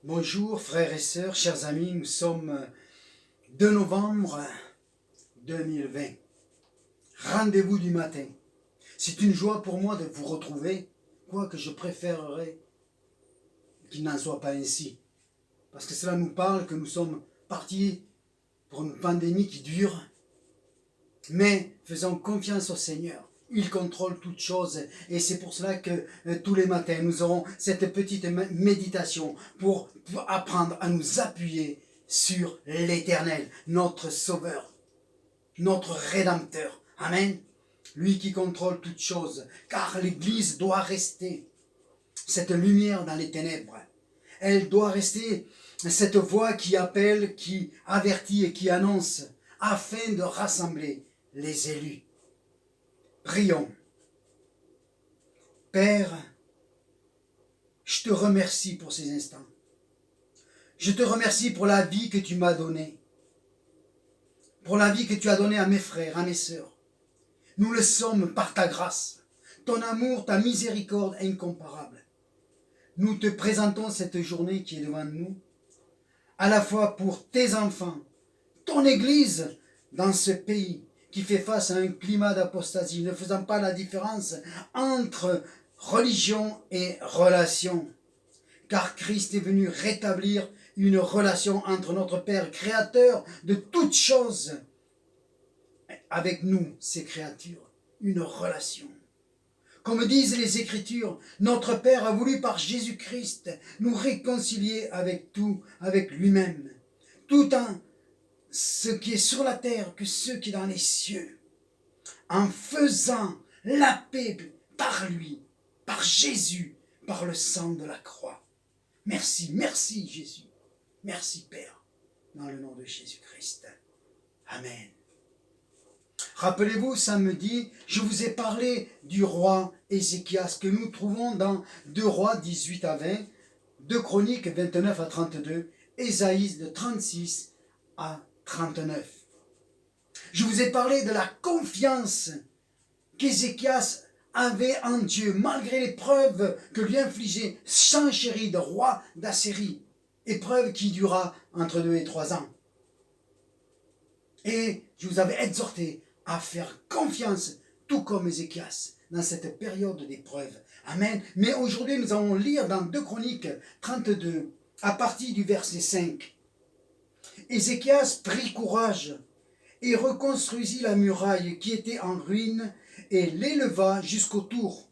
Bonjour frères et sœurs, chers amis, nous sommes 2 novembre 2020. Rendez-vous du matin. C'est une joie pour moi de vous retrouver, quoique je préférerais qu'il n'en soit pas ainsi. Parce que cela nous parle que nous sommes partis pour une pandémie qui dure, mais faisons confiance au Seigneur. Il contrôle toutes choses et c'est pour cela que tous les matins nous aurons cette petite méditation pour apprendre à nous appuyer sur l'Éternel, notre Sauveur, notre Rédempteur. Amen. Lui qui contrôle toutes choses, car l'Église doit rester cette lumière dans les ténèbres. Elle doit rester cette voix qui appelle, qui avertit et qui annonce, afin de rassembler les élus. Prions. Père, je te remercie pour ces instants. Je te remercie pour la vie que tu m'as donnée. Pour la vie que tu as donnée à mes frères, à mes sœurs. Nous le sommes par ta grâce, ton amour, ta miséricorde incomparable. Nous te présentons cette journée qui est devant nous, à la fois pour tes enfants, ton Église dans ce pays, qui fait face à un climat d'apostasie, ne faisant pas la différence entre religion et relation. Car Christ est venu rétablir une relation entre notre Père, créateur de toutes choses, avec nous, ses créatures, une relation. Comme disent les Écritures, notre Père a voulu par Jésus-Christ nous réconcilier avec tout, avec lui-même, tout en ce qui est sur la terre que ce qui est dans les cieux, en faisant la paix par lui, par Jésus, par le sang de la croix. Merci, merci Jésus, merci Père, dans le nom de Jésus-Christ. Amen. Rappelez-vous, samedi, je vous ai parlé du roi Ézéchias que nous trouvons dans 2 Rois 18 à 20, 2 Chroniques 29 à 32, Ésaïe de 36 à 39. Je vous ai parlé de la confiance qu'Ézéchias avait en Dieu, malgré l'épreuve que lui infligeait Sanchérib, roi d'Assyrie, épreuve qui dura entre 2 et 3 ans. Et je vous avais exhorté à faire confiance, tout comme Ézéchias, dans cette période d'épreuve. Amen. Mais aujourd'hui, nous allons lire dans 2 Chroniques 32, à partir du verset 5. Ézéchias prit courage et reconstruisit la muraille qui était en ruine et l'éleva jusqu'au tour.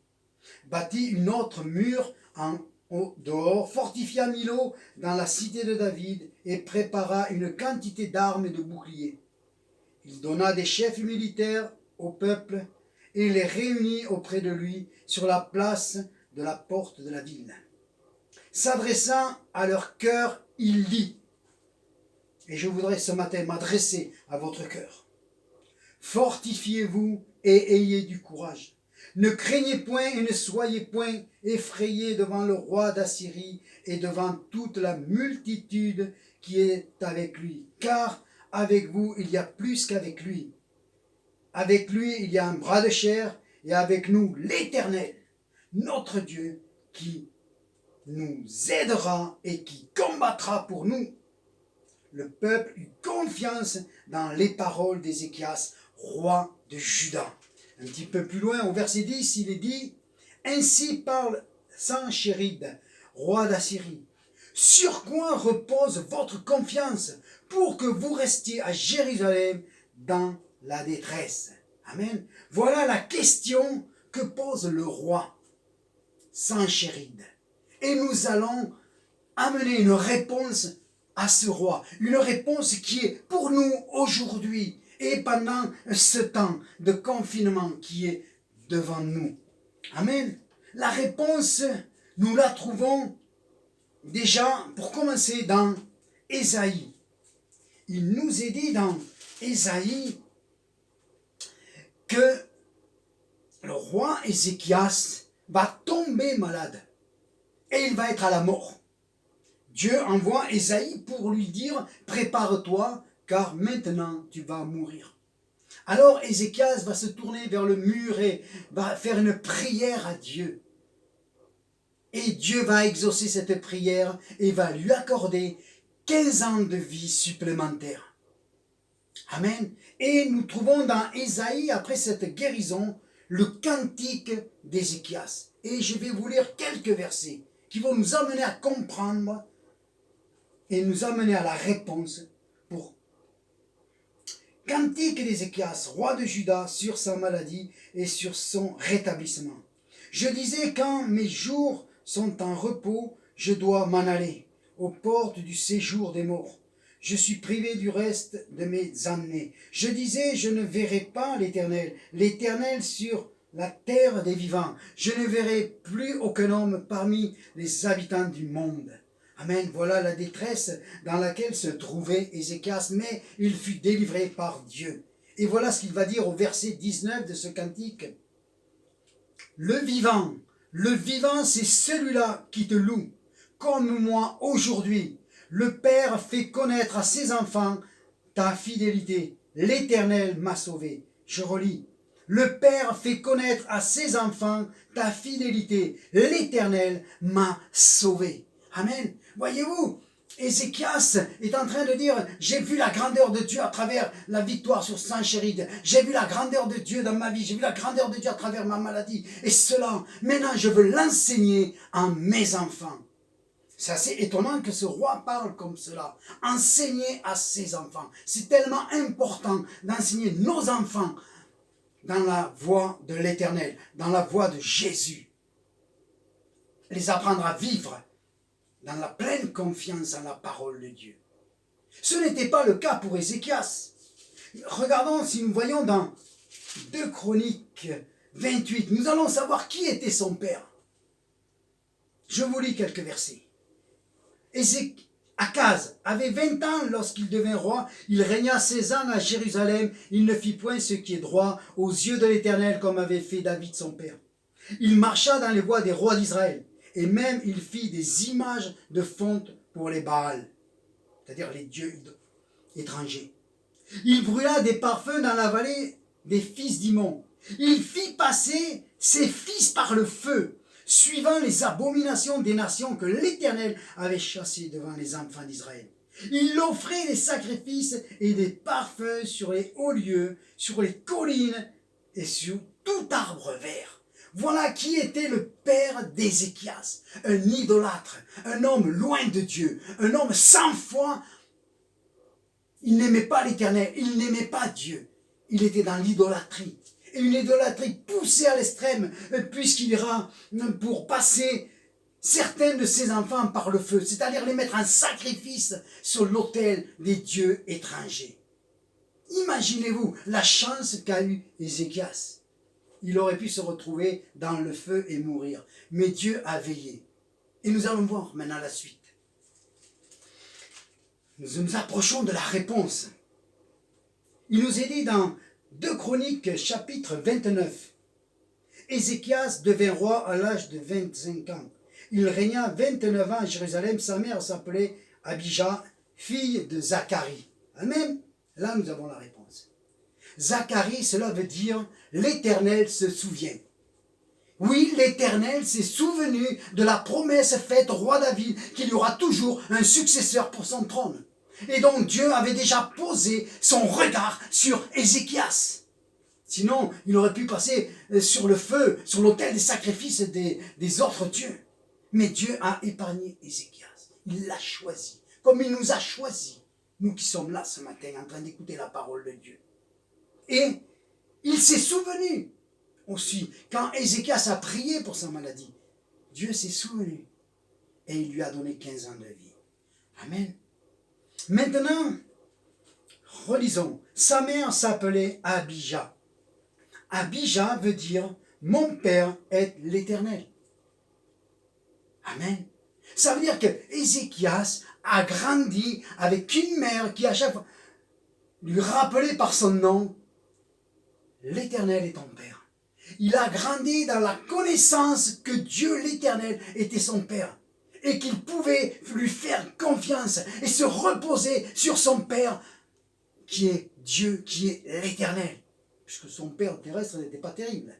Bâtit une autre mur au dehors, fortifia Milo dans la cité de David et prépara une quantité d'armes et de boucliers. Il donna des chefs militaires au peuple et les réunit auprès de lui sur la place de la porte de la ville. S'adressant à leur cœur, il dit, et je voudrais ce matin m'adresser à votre cœur. Fortifiez-vous et ayez du courage. Ne craignez point et ne soyez point effrayés devant le roi d'Assyrie et devant toute la multitude qui est avec lui. Car avec vous, il y a plus qu'avec lui. Avec lui, il y a un bras de chair et avec nous, l'Éternel, notre Dieu, qui nous aidera et qui combattra pour nous. Le peuple eut confiance dans les paroles d'Ézéchias, roi de Juda. Un petit peu plus loin, au verset 10, il est dit « Ainsi parle Sanchérib, roi d'Assyrie. Sur quoi repose votre confiance pour que vous restiez à Jérusalem dans la détresse ?» Amen. Voilà la question que pose le roi Sanchérib. Et nous allons amener une réponse à ce roi. Une réponse qui est pour nous aujourd'hui et pendant ce temps de confinement qui est devant nous. Amen. La réponse, nous la trouvons déjà, pour commencer, dans Ésaïe. Il nous est dit dans Ésaïe que le roi Ézéchias va tomber malade et il va être à la mort. Dieu envoie Ésaïe pour lui dire « Prépare-toi, car maintenant tu vas mourir. » Alors Ézéchias va se tourner vers le mur et va faire une prière à Dieu. Et Dieu va exaucer cette prière et va lui accorder 15 ans de vie supplémentaire. Amen. Et nous trouvons dans Ésaïe, après cette guérison, le cantique d'Ézéchias. Et je vais vous lire quelques versets qui vont nous amener à comprendre et nous amener à la réponse pour cantique d'Ézéchias, roi de Juda, sur sa maladie et sur son rétablissement. Je disais, quand mes jours sont en repos, je dois m'en aller aux portes du séjour des morts. Je suis privé du reste de mes années. Je disais, je ne verrai pas l'Éternel, l'Éternel sur la terre des vivants. Je ne verrai plus aucun homme parmi les habitants du monde. Amen. Voilà la détresse dans laquelle se trouvait Ézéchias, mais il fut délivré par Dieu. Et voilà ce qu'il va dire au verset 19 de ce cantique. Le vivant, c'est celui-là qui te loue, comme moi aujourd'hui. Le Père fait connaître à ses enfants ta fidélité. L'Éternel m'a sauvé. Je relis. Le Père fait connaître à ses enfants ta fidélité. L'Éternel m'a sauvé. Amen. Voyez-vous, Ézéchias est en train de dire, j'ai vu la grandeur de Dieu à travers la victoire sur Sanchéride. J'ai vu la grandeur de Dieu dans ma vie. J'ai vu la grandeur de Dieu à travers ma maladie. Et cela, maintenant, je veux l'enseigner à mes enfants. C'est assez étonnant que ce roi parle comme cela. Enseigner à ses enfants. C'est tellement important d'enseigner nos enfants dans la voie de l'Éternel, dans la voie de Jésus. Les apprendre à vivre dans la pleine confiance en la parole de Dieu. Ce n'était pas le cas pour Ézéchias. Regardons, si nous voyons dans 2 Chroniques 28, nous allons savoir qui était son père. Je vous lis quelques versets. Akaz avait 20 ans lorsqu'il devint roi. Il régna 16 ans à Jérusalem. Il ne fit point ce qui est droit aux yeux de l'Éternel comme avait fait David son père. Il marcha dans les voies des rois d'Israël. Et même il fit des images de fonte pour les Baals, c'est-à-dire les dieux étrangers. Il brûla des parfums dans la vallée des fils d'Imon. Il fit passer ses fils par le feu, suivant les abominations des nations que l'Éternel avait chassées devant les enfants d'Israël. Il offrait des sacrifices et des parfums sur les hauts lieux, sur les collines et sur tout arbre vert. Voilà qui était le père d'Ézéchias, un idolâtre, un homme loin de Dieu, un homme sans foi. Il n'aimait pas l'Éternel, il n'aimait pas Dieu. Il était dans l'idolâtrie. Et une idolâtrie poussée à l'extrême, puisqu'il ira pour passer certains de ses enfants par le feu, c'est-à-dire les mettre en sacrifice sur l'autel des dieux étrangers. Imaginez-vous la chance qu'a eu Ézéchias. Il aurait pu se retrouver dans le feu et mourir. Mais Dieu a veillé. Et nous allons voir maintenant la suite. Nous nous approchons de la réponse. Il nous est dit dans 2 Chroniques chapitre 29. Ézéchias devint roi à l'âge de 25 ans. Il régna 29 ans à Jérusalem. Sa mère s'appelait Abijah, fille de Zacharie. Amen. Là nous avons la réponse. Zacharie, cela veut dire l'Éternel se souvient. Oui, l'Éternel s'est souvenu de la promesse faite au roi David qu'il y aura toujours un successeur pour son trône. Et donc Dieu avait déjà posé son regard sur Ézéchias. Sinon, il aurait pu passer sur le feu, sur l'autel des sacrifices des autres dieux. Mais Dieu a épargné Ézéchias. Il l'a choisi, comme il nous a choisis, nous qui sommes là ce matin en train d'écouter la parole de Dieu. Et il s'est souvenu aussi, quand Ézéchias a prié pour sa maladie, Dieu s'est souvenu et il lui a donné 15 ans de vie. Amen. Maintenant, relisons. Sa mère s'appelait Abijah. Abijah veut dire « Mon père est l'Éternel ». Amen. Ça veut dire que Ézéchias a grandi avec une mère qui à chaque fois lui rappelait par son nom « L'Éternel est ton Père ». Il a grandi dans la connaissance que Dieu l'Éternel était son Père et qu'il pouvait lui faire confiance et se reposer sur son Père qui est Dieu, qui est l'Éternel. Puisque son Père terrestre n'était pas terrible.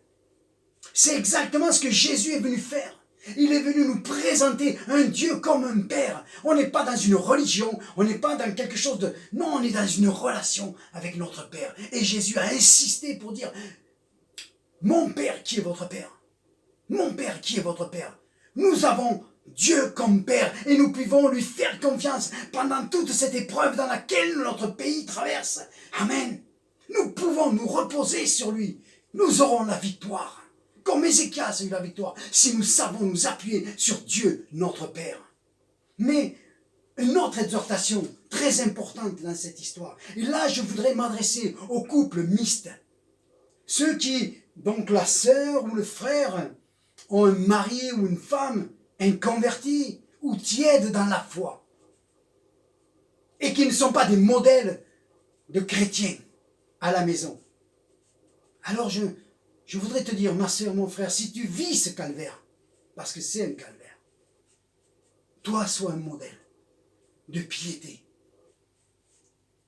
C'est exactement ce que Jésus est venu faire. Il est venu nous présenter un Dieu comme un père. On n'est pas dans une religion, on n'est pas dans quelque chose de... Non, on est dans une relation avec notre Père. Et Jésus a insisté pour dire, mon Père qui est votre Père. Mon Père qui est votre Père. Nous avons Dieu comme Père et nous pouvons lui faire confiance pendant toute cette épreuve dans laquelle notre pays traverse. Amen. Nous pouvons nous reposer sur lui. Nous aurons la victoire. Comme Ézéchias a eu la victoire, si nous savons nous appuyer sur Dieu, notre Père. Mais une autre exhortation très importante dans cette histoire, et là je voudrais m'adresser aux couples mixtes. Ceux qui, donc la sœur ou le frère, ont un mari ou une femme inconvertis ou tièdes dans la foi, et qui ne sont pas des modèles de chrétiens à la maison. Alors je voudrais te dire, ma sœur, mon frère, si tu vis ce calvaire, parce que c'est un calvaire, toi, sois un modèle de piété,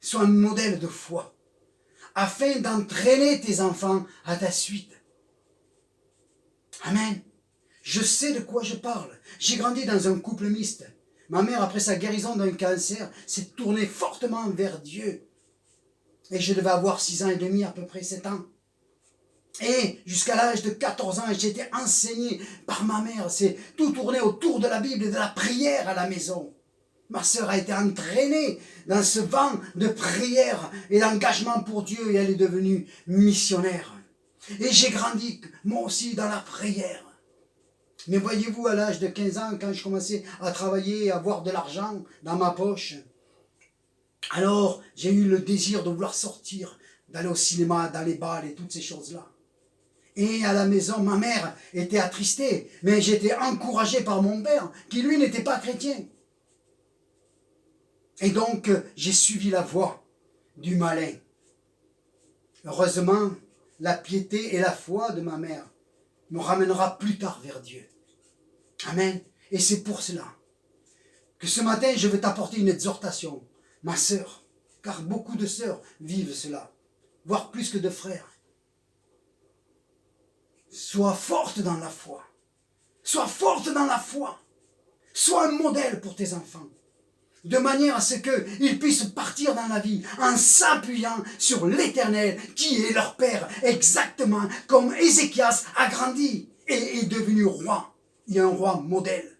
sois un modèle de foi, afin d'entraîner tes enfants à ta suite. Amen. Je sais de quoi je parle. J'ai grandi dans un couple mixte. Ma mère, après sa guérison d'un cancer, s'est tournée fortement vers Dieu. Et je devais avoir 6 ans et demi, à peu près 7 ans. Et jusqu'à l'âge de 14 ans, j'ai été enseigné par ma mère. C'est tout tourné autour de la Bible et de la prière à la maison. Ma sœur a été entraînée dans ce vent de prière et d'engagement pour Dieu et elle est devenue missionnaire. Et j'ai grandi, moi aussi, dans la prière. Mais voyez-vous, à l'âge de 15 ans, quand je commençais à travailler et à avoir de l'argent dans ma poche, alors j'ai eu le désir de vouloir sortir, d'aller au cinéma, dans les bals et toutes ces choses-là. Et à la maison, ma mère était attristée, mais j'étais encouragé par mon père, qui lui n'était pas chrétien. Et donc, j'ai suivi la voie du malin. Heureusement, la piété et la foi de ma mère me ramènera plus tard vers Dieu. Amen. Et c'est pour cela que ce matin, je veux t'apporter une exhortation, ma sœur, car beaucoup de sœurs vivent cela, voire plus que de frères. Sois forte dans la foi. Sois forte dans la foi. Sois un modèle pour tes enfants. De manière à ce qu'ils puissent partir dans la vie en s'appuyant sur l'Éternel qui est leur Père, exactement comme Ézéchias a grandi et est devenu roi. Il est un roi modèle.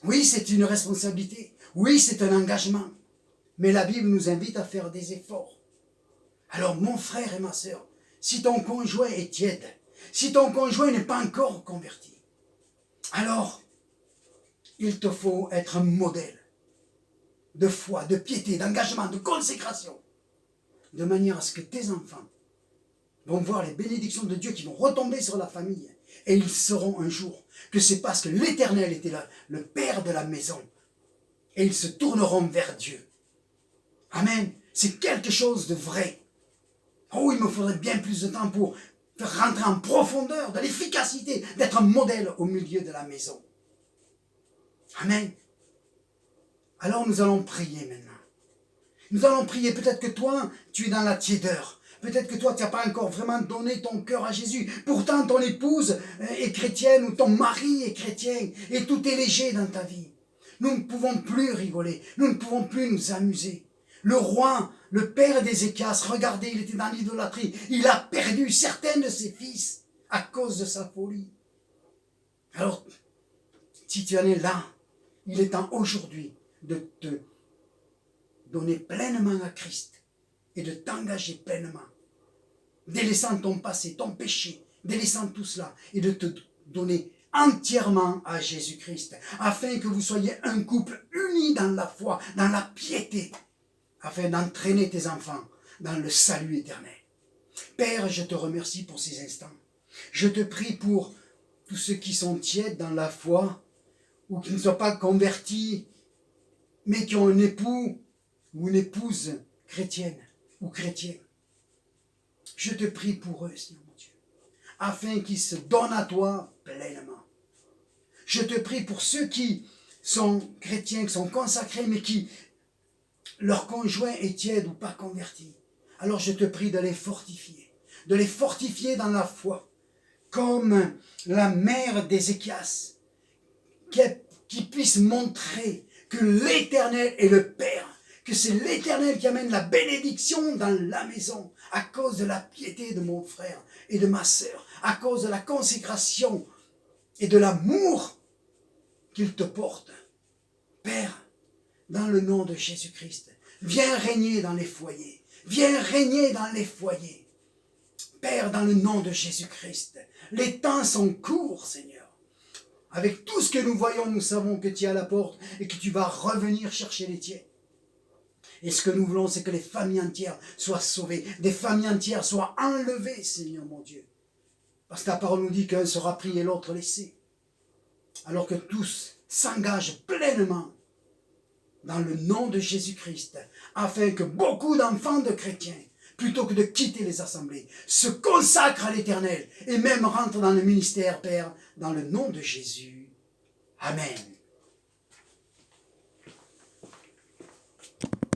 Oui, c'est une responsabilité. Oui, c'est un engagement. Mais la Bible nous invite à faire des efforts. Alors mon frère et ma sœur, si ton conjoint est tiède, si ton conjoint n'est pas encore converti, alors il te faut être un modèle de foi, de piété, d'engagement, de consécration, de manière à ce que tes enfants vont voir les bénédictions de Dieu qui vont retomber sur la famille, et ils sauront un jour que c'est parce que l'Éternel était là, le Père de la maison, et ils se tourneront vers Dieu. Amen. C'est quelque chose de vrai. Oh, il me faudrait bien plus de temps pour faire rentrer en profondeur de l'efficacité d'être un modèle au milieu de la maison. Amen. Alors nous allons prier maintenant. Nous allons prier. Peut-être que toi, tu es dans la tiédeur. Peut-être que toi, tu n'as pas encore vraiment donné ton cœur à Jésus. Pourtant, ton épouse est chrétienne ou ton mari est chrétien et tout est léger dans ta vie. Nous ne pouvons plus rigoler. Nous ne pouvons plus nous amuser. Le roi, le père d'Ézéchias, regardez, il était dans l'idolâtrie. Il a perdu certains de ses fils à cause de sa folie. Alors, si tu en es là, il est temps aujourd'hui de te donner pleinement à Christ et de t'engager pleinement, délaissant ton passé, ton péché, délaissant tout cela et de te donner entièrement à Jésus-Christ, afin que vous soyez un couple uni dans la foi, dans la piété, afin d'entraîner tes enfants dans le salut éternel. Père, je te remercie pour ces instants. Je te prie pour tous ceux qui sont tièdes dans la foi, ou qui ne sont pas convertis, mais qui ont un époux ou une épouse chrétienne ou chrétien. Je te prie pour eux, Seigneur mon Dieu, afin qu'ils se donnent à toi pleinement. Je te prie pour ceux qui sont chrétiens, qui sont consacrés, mais qui, leur conjoint est tiède ou pas converti. Alors je te prie de les fortifier dans la foi, comme la mère d'Ézéchias, qui puisse montrer que l'Éternel est le Père, que c'est l'Éternel qui amène la bénédiction dans la maison, à cause de la piété de mon frère et de ma sœur, à cause de la consécration et de l'amour qu'il te porte. Père, dans le nom de Jésus-Christ, viens régner dans les foyers, viens régner dans les foyers. Père, dans le nom de Jésus-Christ, les temps sont courts, Seigneur. Avec tout ce que nous voyons, nous savons que tu es à la porte et que tu vas revenir chercher les tiens. Et ce que nous voulons, c'est que les familles entières soient sauvées, des familles entières soient enlevées, Seigneur mon Dieu. Parce que ta parole nous dit qu'un sera pris et l'autre laissé. Alors que tous s'engagent pleinement dans le nom de Jésus-Christ, afin que beaucoup d'enfants de chrétiens, plutôt que de quitter les assemblées, se consacrent à l'Éternel et même rentrent dans le ministère, Père, dans le nom de Jésus. Amen.